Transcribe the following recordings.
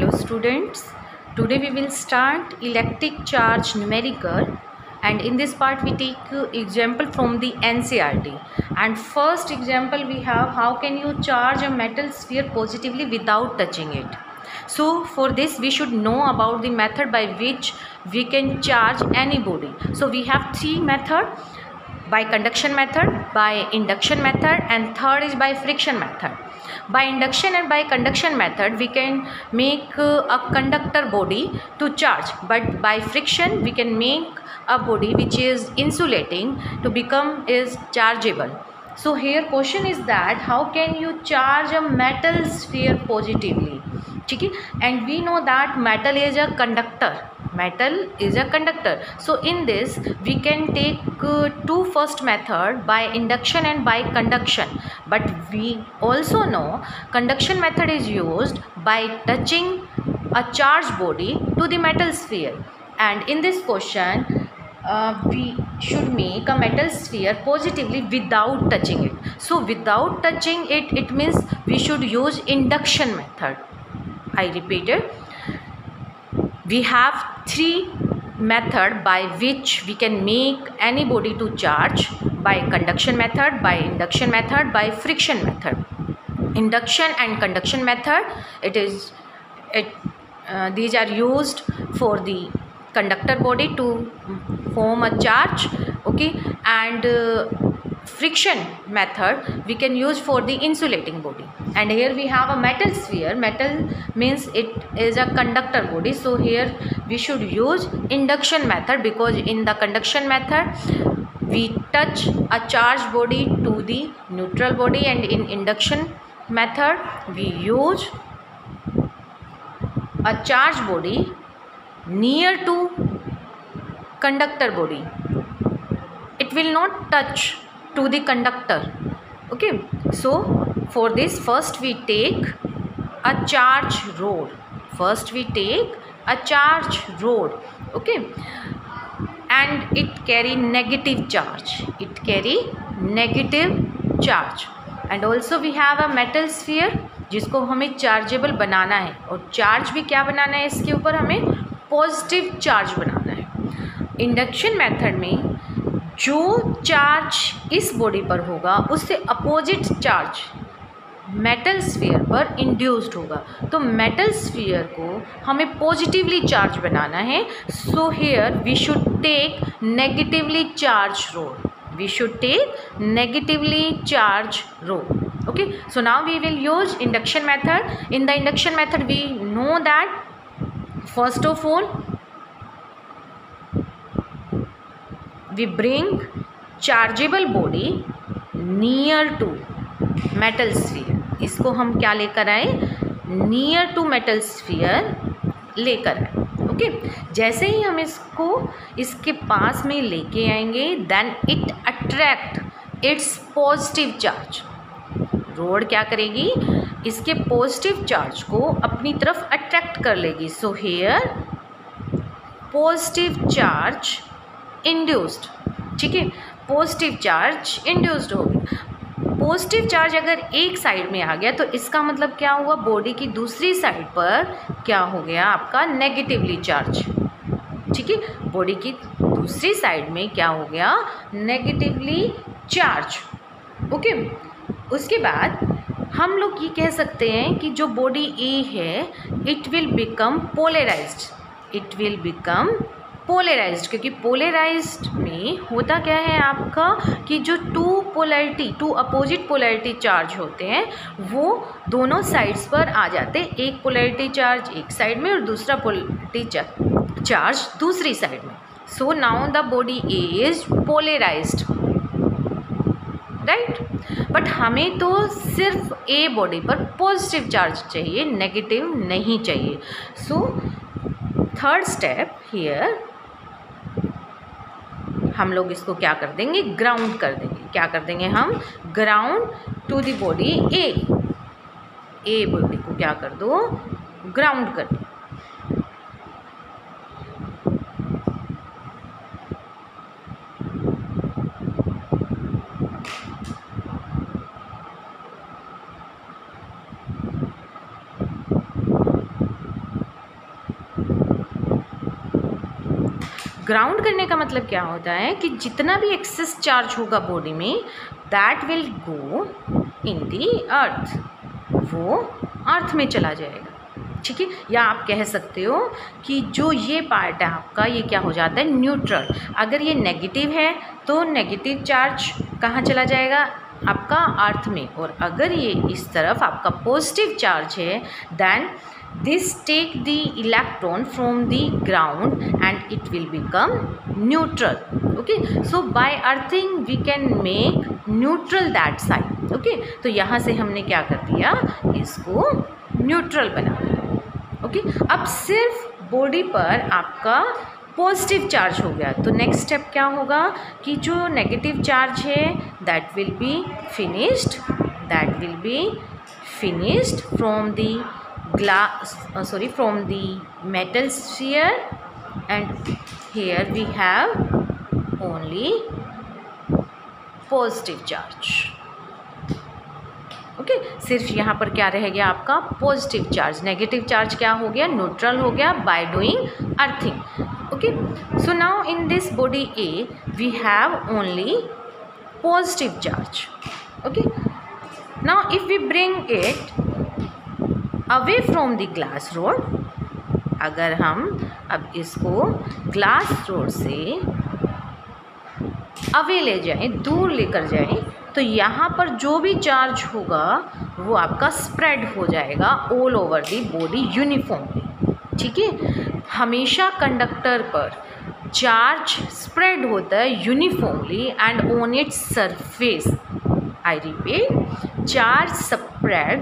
Hello students, today we will start electric charge numerical, and in this part we take example from the NCERT. And first example we have, how can you charge a metal sphere positively without touching it. So for this we should know about the method by which we can charge any body. So we have three methods: by conduction method, by induction method, and third is by friction method. By induction and by conduction method we can make a conductor body to charge, but by friction we can make a body which is insulating to become is chargeable. So here question is that how can you charge a metal sphere positively? ठीक है, and we know that metal is a conductor. Metal is a conductor. So in this we can take two first method, by induction and by conduction. But we also know conduction method is used by touching a charged body to the metal sphere. And in this question we should make a metal sphere positively without touching it. So without touching it, it means we should use induction method. I repeat it. We have three method by which we can make any body to charge: by conduction method, by induction method, by friction method. Induction and conduction method, these are used for the conductor body to form a charge, okay, and friction method we can use for the insulating body. And here we have a metal sphere. Metal means it is a conductor body, so here we should use induction method, because in the conduction method we touch a charged body to the neutral body, and in induction method we use a charged body near to conductor body. It will not touch to the conductor, okay. So for this, first we take a charge rod. Okay, and it carry negative charge. And also we have a metal sphere जिसको हमें chargeable बनाना है, और charge भी क्या बनाना है, इसके ऊपर हमें पॉजिटिव चार्ज बनाना है। इंडक्शन मेथड में जो चार्ज इस बॉडी पर होगा उससे अपोजिट चार्ज मेटल स्फीयर पर इंड्यूस्ड होगा। तो मेटल स्फीयर को हमें पॉजिटिवली चार्ज बनाना है। So here we should take negatively charge rod. Okay, so now we will use induction method. In the induction method we know that first of all we bring chargeable body near to metal sphere. इसको हम क्या लेकर आए, near to metal sphere लेकर आए। Okay, जैसे ही हम इसको इसके पास में लेके आएंगे, then it attract its positive charge. Road क्या करेगी, इसके पॉजिटिव चार्ज को अपनी तरफ अट्रैक्ट कर लेगी। So here positive charge induced, ठीक है, पॉजिटिव चार्ज इंड्यूस्ड होगी। पॉजिटिव चार्ज अगर एक साइड में आ गया तो इसका मतलब क्या हुआ, बॉडी की दूसरी साइड पर क्या हो गया, आपका नेगेटिवली चार्ज, ठीक है, बॉडी की दूसरी साइड में क्या हो गया, नेगेटिवली चार्ज। ओके, उसके बाद हम लोग ये कह सकते हैं कि जो बॉडी ए है इट विल बिकम पोलराइज्ड, क्योंकि पोलराइज्ड में होता क्या है आपका कि जो टू अपोजिट पोलैरिटी चार्ज होते हैं वो दोनों साइड्स पर आ जाते हैं। एक पोलैरिटी चार्ज एक साइड में और दूसरा पोलैरिटी चार्ज दूसरी साइड में। So now the body A is polarised, right. But हमें तो सिर्फ ए बॉडी पर पॉजिटिव चार्ज चाहिए, नेगेटिव नहीं चाहिए। सो थर्ड स्टेप हियर हम लोग इसको क्या कर देंगे, ग्राउंड कर देंगे। क्या कर देंगे हम, ground to the body A body को क्या कर दो, ग्राउंड कर दो। ग्राउंड करने का मतलब क्या होता है कि जितना भी एक्सेस चार्ज होगा बॉडी में दैट विल गो इन दी अर्थ, वो अर्थ में चला जाएगा, ठीक है। या आप कह सकते हो कि जो ये पार्ट है आपका, ये क्या हो जाता है, न्यूट्रल। अगर ये नेगेटिव है तो नेगेटिव चार्ज कहाँ चला जाएगा, आपका अर्थ में, और अगर ये इस तरफ आपका पॉजिटिव चार्ज है then this take the electron from the ground and it will become neutral. Okay, so by earthing we can make neutral that side. Okay, तो यहाँ से हमने क्या कर दिया, इसको न्यूट्रल बना दिया। ओके, अब सिर्फ बॉडी पर आपका पॉजिटिव चार्ज हो गया, तो नेक्स्ट स्टेप क्या होगा कि जो नेगेटिव चार्ज है that will be finished from the from the metal sphere, and here we have only positive charge. Okay, सिर्फ यहाँ पर क्या रह गया आपका पॉजिटिव चार्ज, नेगेटिव चार्ज क्या हो गया, न्यूट्रल हो गया by doing earthing. Okay, so now in this body A we have only positive charge. Okay, now if we bring it away from the glass rod, अगर हम अब इसको glass rod से अवे ले जाएं, दूर लेकर जाएं, तो यहाँ पर जो भी चार्ज होगा वो आपका स्प्रेड हो जाएगा all over the body uniformly, ठीक है। हमेशा कंडक्टर पर चार्ज स्प्रेड होता है uniformly and on its surface, I repeat, charge spread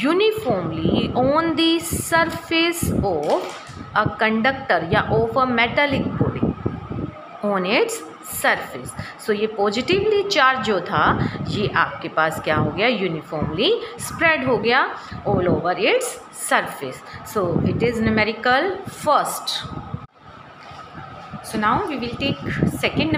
uniformly on the surface of a conductor या of a metallic body on its surface. So ये positively charge जो था ये आपके पास क्या हो गया, यूनिफॉर्मली स्प्रेड हो गया all over its surface. So it is numerical first. So now we will take second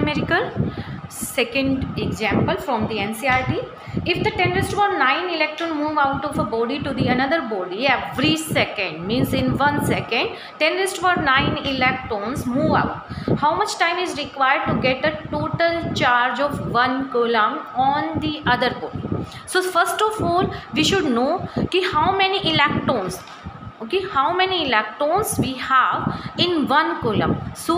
example from the NCERT. If the 10⁹ electron move out of a body to the another body every second, means in 1 second 10⁹ electrons move out, how much time is required to get a total charge of 1 coulomb on the other body? So first of all we should know कि how many electrons, okay, how many electrons we have in 1 coulomb. So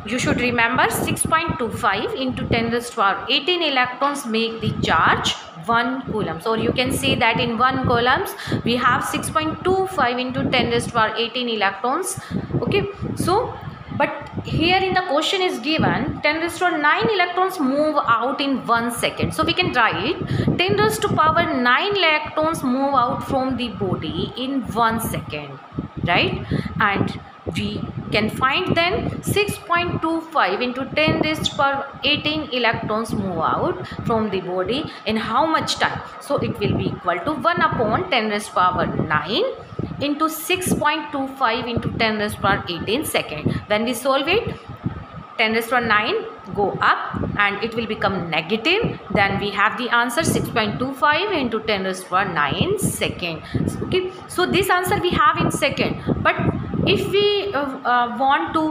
you should remember 6.25 into 10⁻18 electrons make the charge 1 coulombs, or you can say that in 1 coulombs we have 6.25 into 10⁻18 electrons. Okay, so but here in the question is given 10⁹ electrons move out in 1 second, so we can write 10⁹ electrons move out from the body in 1 second, right? And we can find then 6.25 into 10⁻18 electrons move out from the body in how much time. So it will be equal to 1/10⁹ into 6.25 into 10⁻18 second. When we solve it, 10⁹ go up and it will become negative, then we have the answer 6.25 into 10⁹ second. Okay, so this answer we have in second, but if we want to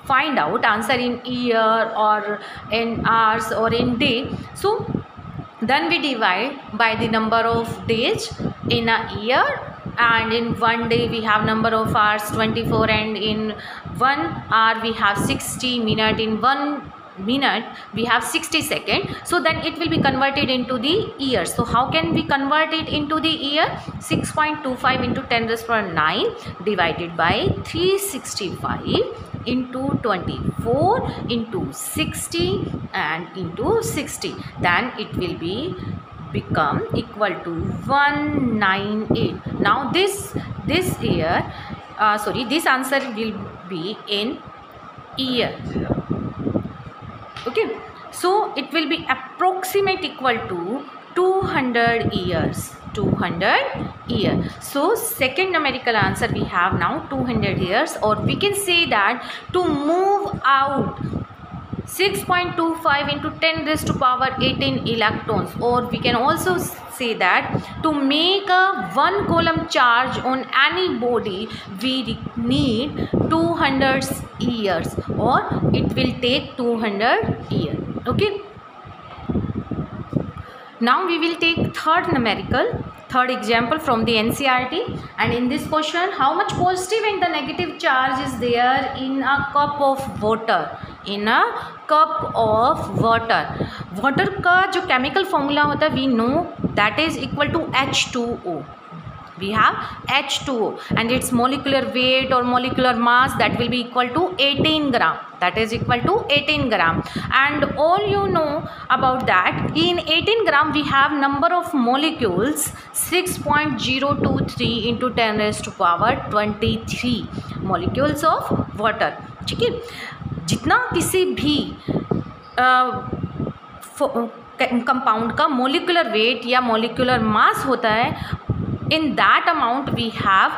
find out answer in year or in hours or in day, so then we divide by the number of days in a year, and in 1 day we have number of hours 24, and in 1 hour we have 60 minutes, in 1 minute we have 60 seconds, so then it will be converted into the year. So how can we convert it into the year? 6.25 into 10⁹ divided by 365 into 24 into 60 and into 60, then it will be become equal to 198. Now this year this answer will be in year. Okay, so it will be approximate equal to 200 years. 200 years. So second numerical answer we have now 200 years, or we can say that to move out 6.25 into 10⁻18 electrons, or we can also say that to make a 1 coulomb charge on any body we need 200 years, or it will take 200 years. Okay, now we will take third example from the NCERT, and in this question, how much positive and the negative charge is there in a cup of water? In a cup of water, water का जो chemical formula होता है we know that is equal to H2O. We have H2O and its molecular weight or molecular mass that will be equal to 18 gram. That is equal to 18 gram. And all you know about that, in 18 gram we have number of molecules 6.023 into 10 raised to power 23 molecules of water. ठीक है, जितना किसी भी compound का molecular weight या molecular mass होता है, in that amount we have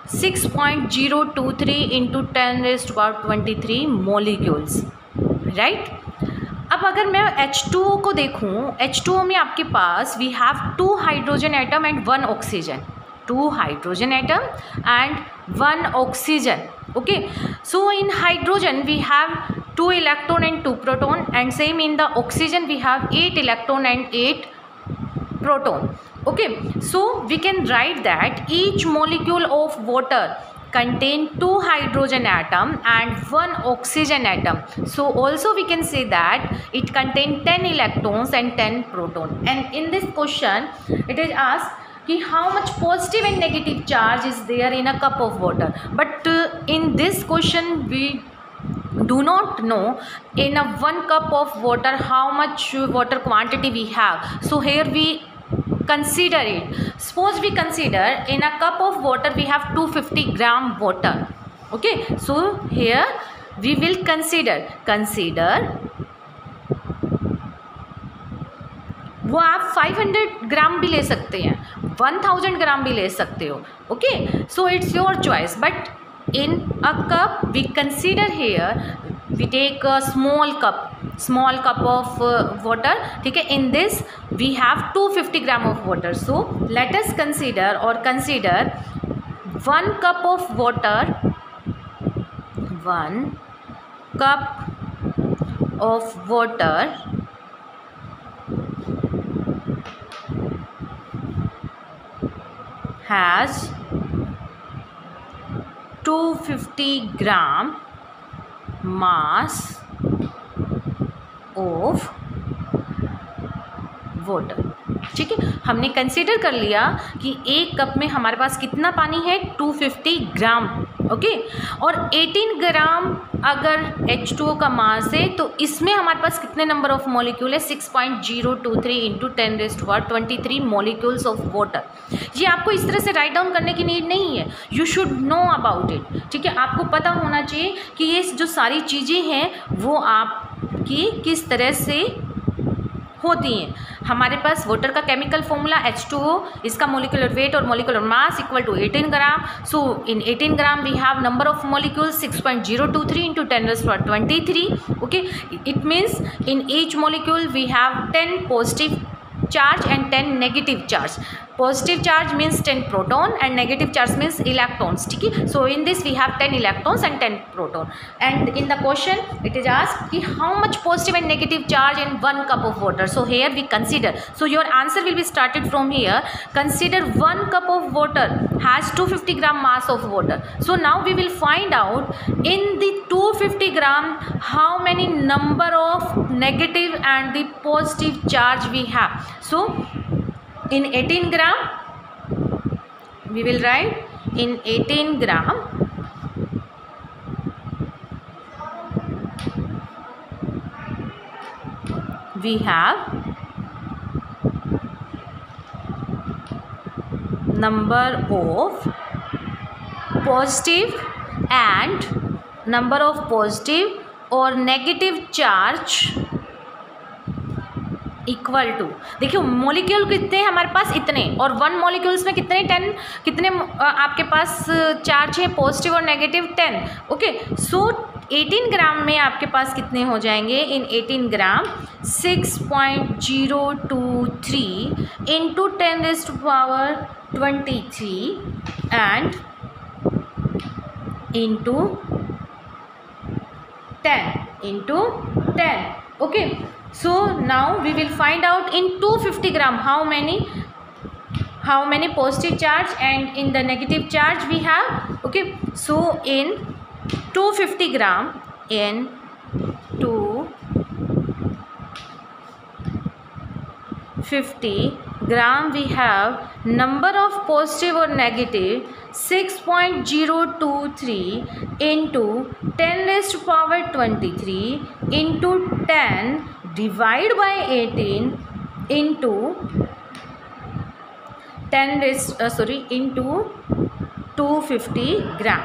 6.023 into 10 raised to power 23 molecules, right? अब अगर मैं H2O को देखूं, H2O में आपके पास we have 2 hydrogen atom and 1 oxygen, 2 hydrogen atom and 1 oxygen. Okay, so in hydrogen we have 2 electron and 2 proton, and same in the oxygen we have 8 electron and 8 proton. Okay, so we can write that each molecule of water contain 2 hydrogen atom and 1 oxygen atom. So also we can say that it contain 10 electrons and 10 proton. And in this question it is asked कि how much positive and negative charge is there in a cup of water. But in this question we do not know in a 1 cup of water how much water quantity we have. So here we consider it. Suppose we consider in a cup of water we have 250 gram water. Okay, so here we will consider वो आप 500 ग्राम भी ले सकते हैं, 1000 ग्राम भी ले सकते हो. Okay, so it's your choice. But in a cup we consider here we take a small cup of water. ठीक है, in this we have 250 gram of water. So let us consider 1 cup of water, 1 cup of water has 250 gram mass of water. ठीक है, हमने consider कर लिया कि एक cup में हमारे पास कितना पानी है, 250 ग्राम. ओके, और 18 ग्राम अगर H2O का मास है तो इसमें हमारे पास कितने नंबर ऑफ मॉलिक्यूल है, 6.023 into 10 raised to power 23 molecules of water. ये आपको इस तरह से राइट डाउन करने की नीड नहीं है, you should know about it. ठीक है, आपको पता होना चाहिए कि ये जो सारी चीज़ें हैं वो आपकी किस तरह से होती हैं. हमारे पास वाटर का केमिकल फॉर्मूला H2O, इसका मोलिकुलर वेट और molecular mass equal to 18 gram. So in 18 gram we have number of molecules 6.023 into 10 raised to power 23. Okay, it means in each molecule we have 10 positive charge and 10 negative charge. Positive charge means 10 proton and negative charge means electrons. ठीक है, so in this we have 10 electrons and 10 proton. And in the question it is asked कि how much positive and negative charge in 1 cup of water. So here we consider, so your answer will be started from here. Consider 1 cup of water has 250 gram mass of water. So now we will find out in the 250 gram how many number of negative and the positive charge we have. So in 18 gram we will write in 18 gram we have number of positive and number of positive or negative charge equal to, देखिए molecule कितने हैं हमारे पास, इतने, और 1 molecules में कितने 10, कितने आपके पास चार्ज है, पॉजिटिव और नेगेटिव 10। ओके, सो 18 ग्राम में आपके पास कितने हो जाएंगे, इन 18 ग्राम 6.023 into 10⁻23 and into 10. Okay, so now we will find out in 250 gram how many positive charge and in the negative charge we have. Okay, so in 250 gram, in 250 gram we have number of positive or negative 6.023 into 10⁻23 into 10 divide by 18 into into 250 gram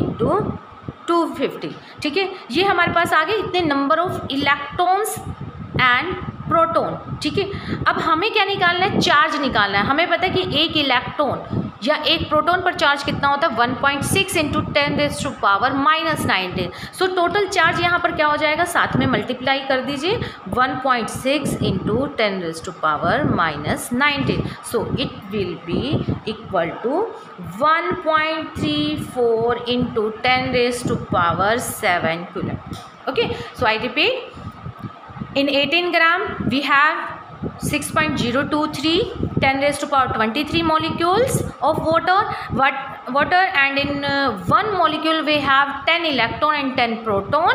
into 250। ठीक है, ये हमारे पास आ गए इतने number of electrons and proton. ठीक है, अब हमें क्या निकालना है, चार्ज निकालना है। हमें पता है कि एक इलेक्ट्रॉन या एक प्रोटॉन पर चार्ज कितना होता है, 1.6 इंटू 10⁻⁻19। सो टोटल चार्ज यहाँ पर क्या हो जाएगा, साथ में मल्टीप्लाई कर दीजिए, 1.6 into 10⁻⁻19। So it will be equal to 1.34 into 10⁻7 coulomb. Okay, so I repeat, in 18 gram we have 6.023 10⁻23 molecules of water and in 1 molecule we have 10 electron and 10 proton.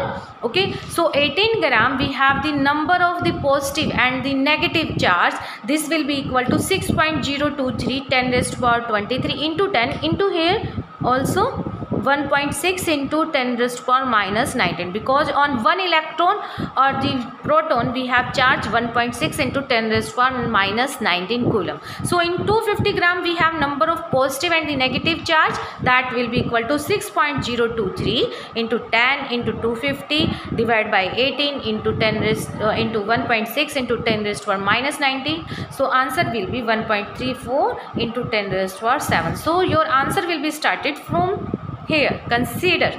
Okay, so 18 gram we have the number of the positive and the negative charge. This will be equal to 6.023 10⁻23 into 10 into here also 1.6 into 10⁻⁻19, because on 1 electron or the proton we have charge 1.6 into 10⁻⁻19 coulomb. So in 250 gram we have number of positive and the negative charge, that will be equal to 6.023 into 10 into 250 divided by 18 into into 1.6 into 10⁻⁻19. So answer will be 1.34 into 10⁻7. So your answer will be started from here. Consider.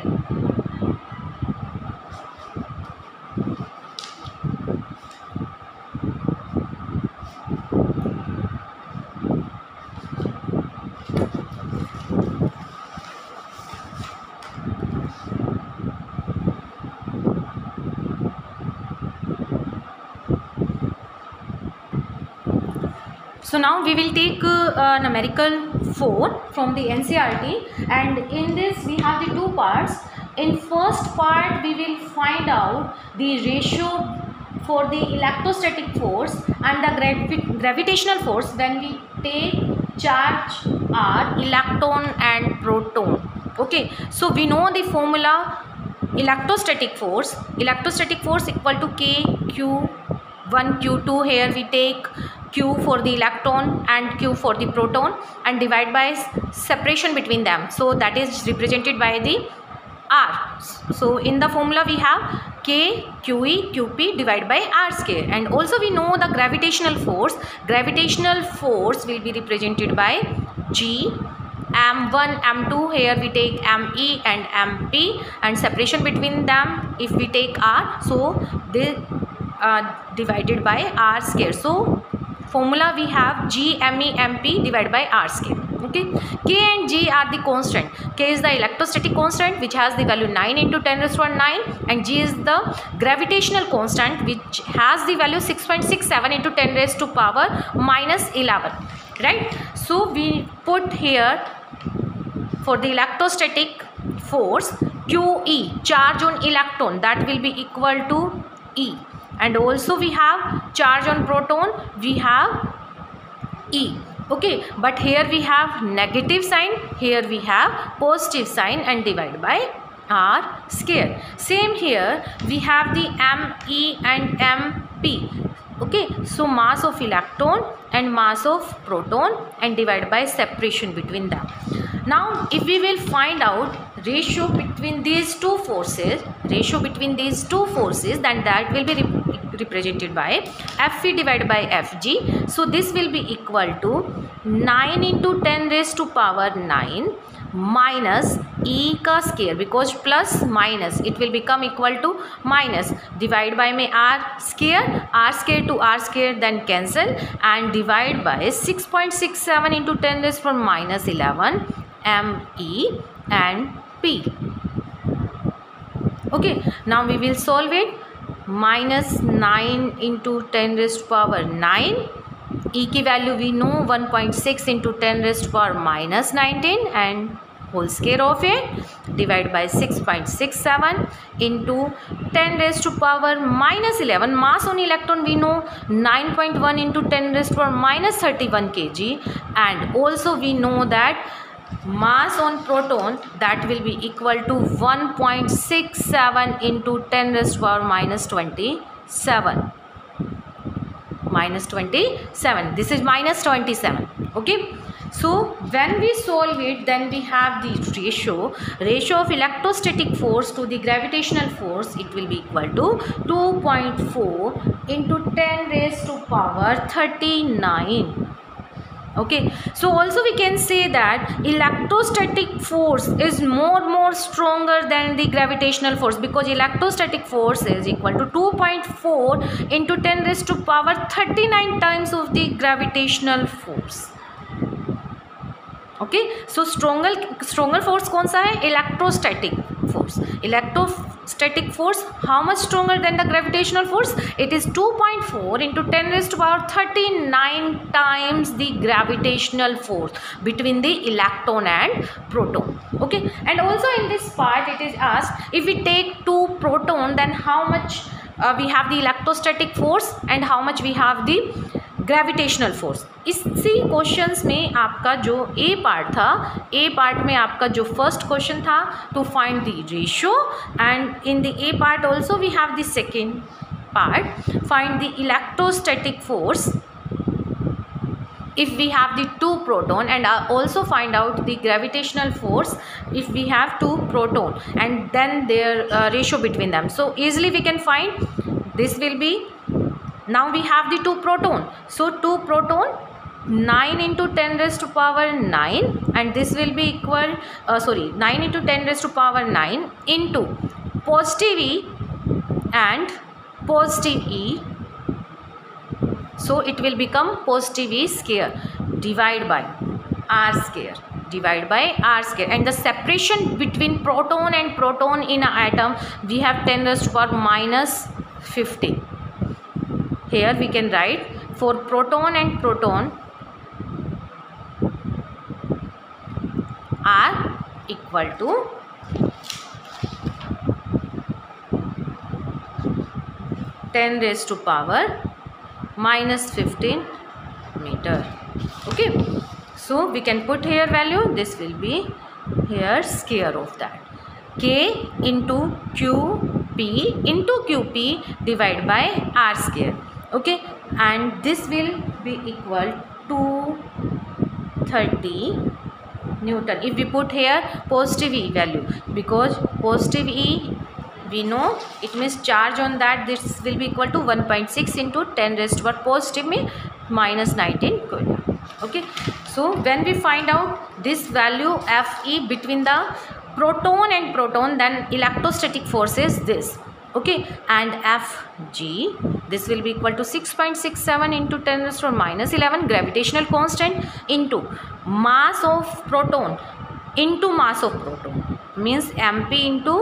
So now we will take numerical 4 from the NCERT, and in this we have the 2 parts. In first part we will find out the ratio for the electrostatic force and the gravitational force when we take charge R, electron and proton. Okay, so we know the formula electrostatic force equal to K Q1 Q2. Here we take Q for the electron and Q for the proton and divide by separation between them, so that is represented by the R. So in the formula we have K QE QP divided by R square, and also we know the gravitational force will be represented by G M1 M2. Here we take ME and MP, and separation between them if we take R, so they divided by R square. So formula we have G ME MP divided by R square. Okay, K and G are the constant. K is the electrostatic constant which has the value 9 into 10⁻9, and G is the gravitational constant which has the value 6.67 into 10⁻⁻11. Right, so we put here for the electrostatic force QE, charge on electron, that will be equal to E, and also we have charge on proton, we have E. Okay, but here we have negative sign, here we have positive sign, and divide by R square. Same here we have the ME and MP. Okay, so mass of electron and mass of proton and divide by separation between them. Now if we will find out ratio between these two forces, then that will be represented by Fe divided by Fg. So this will be equal to 9 into 10 raised to power 9 minus E का square, because plus minus it will become equal to minus, divide by में R square to R square then cancel and divide by 6.67 into 10 raise power minus 11 ME and P. Okay, now we will solve it. Minus 9 into 10 raised to power 9. E की value we know 1.6 into 10 raise to power minus 19 and whole square of it divide by 6.67 into 10 raise to power minus 11. Mass on electron we know 9.1 into 10 raise to power minus 31 kg and also we know that mass on proton that will be equal to 1.67 into 10 raised to power minus 27. This is minus 27. Okay, so when we solve it, then we have the ratio of electrostatic force to the gravitational force. It will be equal to 2.4 into 10 raised to power 39. Okay, so also we can say that electrostatic force is more stronger than the gravitational force, because electrostatic force is equal to 2.4 into 10 raised to power 39 times of the gravitational force. Okay, so stronger force कौन सा है? Electrostatic force. Electrostatic force how much stronger than the gravitational force? It is 2.4 into 10 raised to power 39 times the gravitational force between the electron and proton. Okay, and also in this part it is asked, if we take 2 proton, then how much we have the electrostatic force and how much we have the gravitational force. इसी questions में आपका जो A part में आपका जो first question था to find the ratio, and in the A part also we have the second part, find the electrostatic force if we have the 2 proton, and also find out the gravitational force if we have 2 proton, and then their ratio between them. So easily we can find. This will be, now we have the 2 proton, so 2 proton 9 into 10 raised to power 9, and this will be equal 9 into 10 raised to power 9 into positive E and positive E. So it will become positive E square divided by R square, and the separation between proton and proton in an atom, we have 10 raised to power minus 50. Here we can write, for proton and proton are equal to 10 raised to power minus 15 meter. Okay, so we can put here value. This will be here square of that, K into QP into QP divided by R square. Okay, and this will be equal to 30 Newton. If we put here positive E value, because positive E we know it means charge on that, this will be equal to 1.6 into 10 raised to power positive में minus 19 Coulomb. Okay, so when we find out this value Fe between the proton and proton, then electrostatic force is this. Okay, and Fg, this will be equal to 6.67 into 10 raised to power minus 11 gravitational constant into mass of proton into mass of proton, means mp into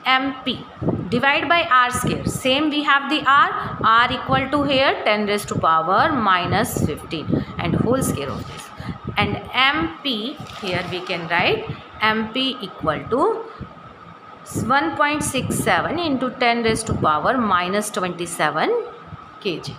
mp divided by r square. Same we have the r equal to here 10 raised to power minus 15 and whole square of this, and mp here we can write mp equal to 1.67 into 10 raised to power minus 27 kg.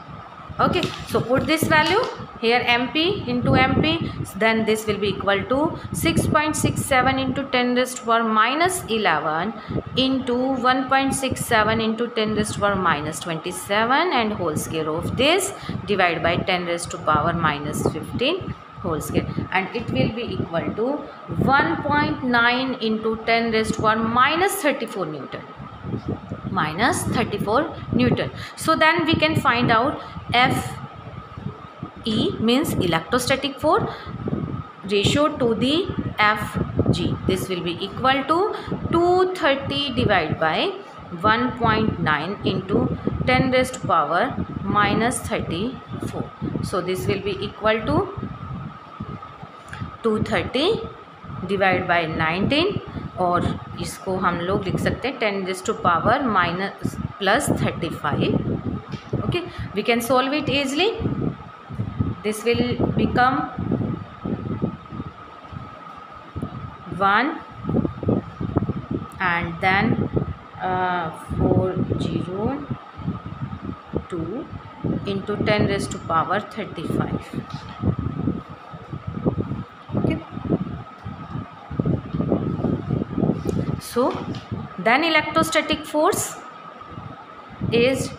Okay, so put this value here, mp into mp, then this will be equal to 6.67 into 10 raised to power minus 11 into 1.67 into 10 raised to power minus 27 and whole square of this divided by 10 raised to power minus 15 whole square, and it will be equal to 1.9 into 10 raised to power minus 34 Newton. minus 34 Newton. So then we can find out F E means electrostatic force ratio to the Fg. This will be equal to 230 divided by 1.9 into 10 raised to power minus 34. So this will be equal to 230 divided by 19 और इसको हम लोग लिख सकते हैं 10 raised to power minus plus 35. Okay, we can solve it easily. This will become 1 and then 402 into 10 raised to power 35. Okay. So then electrostatic force is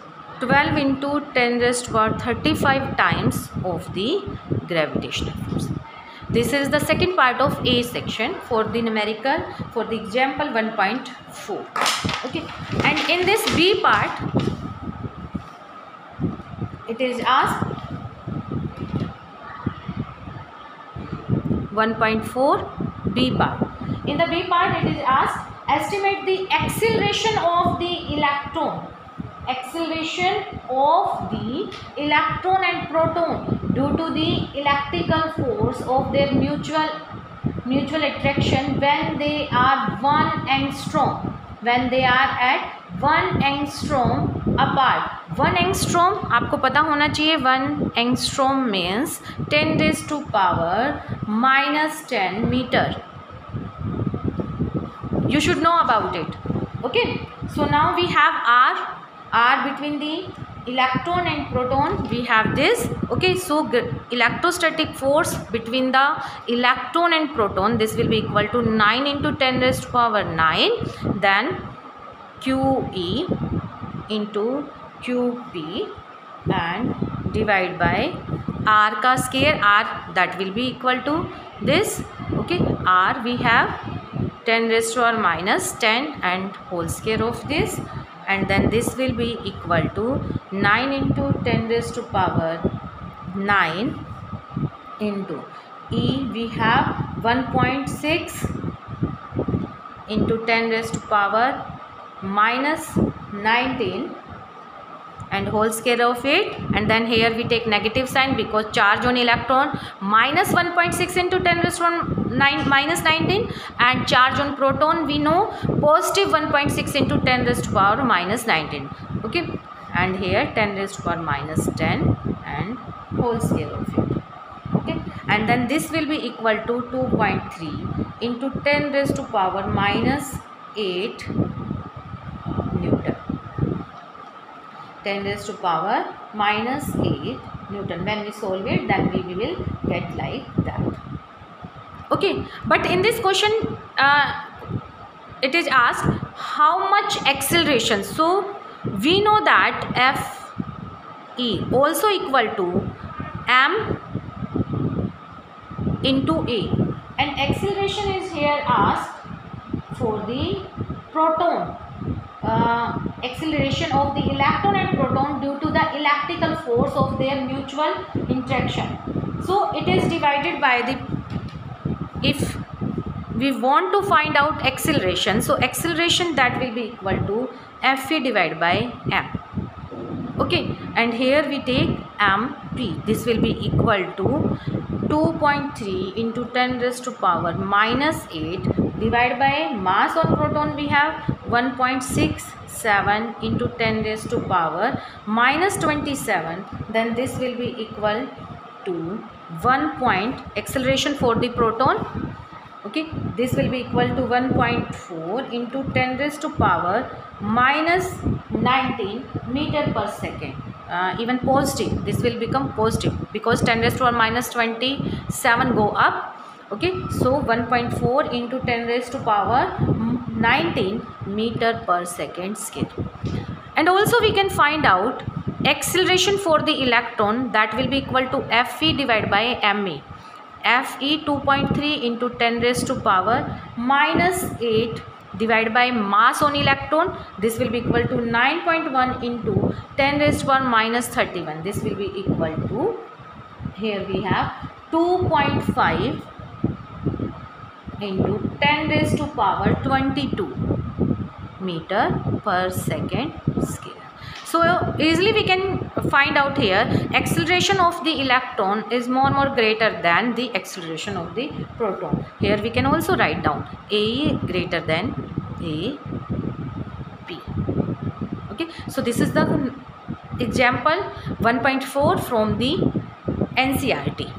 12 into 10 raised to power 35 times of the gravitational force. This is the second part of A section for the numerical for the example 1.4. Okay, and in this B part it is asked 1.4 B part. In the B part it is asked estimate the acceleration of the electron. Acceleration of the electron and proton due to the electrical force of their mutual attraction when they are 1 angstrom. When they are at 1 angstrom apart. 1 angstrom आपको पता होना चाहिए. 1 angstrom means 10 raised to power minus 10 meter. You should know about it. Okay. So now we have R between the electron and proton. We have this. Okay. So electrostatic force between the electron and proton. This will be equal to 9 into 10 raised to power 9. Then QE into QP and divide by R ka square. R that will be equal to this. Okay. R we have 10 raised to power minus 10 and whole square of this, and then this will be equal to 9 into 10 raised to power 9 into E we have 1.6 into 10 raised to power minus 19 and whole square of it, and then here we take negative sign because charge on electron minus 1.6 into 10 raised to 9 minus 19, and charge on proton we know positive 1.6 into 10 raised to power minus 19. Okay, and here 10 raised to power minus 10 and whole square of it. Okay, and then this will be equal to 2.3 into 10 raised to power minus 8 Newton. 10 raised to power minus 8 Newton. When we solve it, then we will get like that. Okay, but in this question it is asked how much acceleration. So we know that Fe also equal to m into A, and acceleration is here asked for the proton. Acceleration of the electron and proton due to the electrical force of their mutual interaction. So it is divided by the, if we want to find out acceleration, so acceleration that will be equal to Fe divided by m. Okay, and here we take mp. This will be equal to 2.3 into 10 raised to power minus 8 divided by mass on proton we have 1.67 into 10 raised to power minus 27. Then this will be equal to 1 acceleration for the proton. Okay, this will be equal to 1.4 into 10 raised to power minus 19 meter per second. Even positive, this will become positive because 10 raised to power minus 27 go up. Okay, so 1.4 into 10 raised to power 19 meter per second scale. And also we can find out acceleration for the electron, that will be equal to Fe divided by me. Fe 2.3 into 10 raised to power minus 8 divided by mass on electron. This will be equal to 9.1 into 10 raised to power minus 31. This will be equal to, here we have 2.5 into 10 raised to power 22 meter per second square. So easily we can find out here, acceleration of the electron is more greater than the acceleration of the proton. Here we can also write down A greater than A P. Okay, so this is the example 1.4 from the NCERT.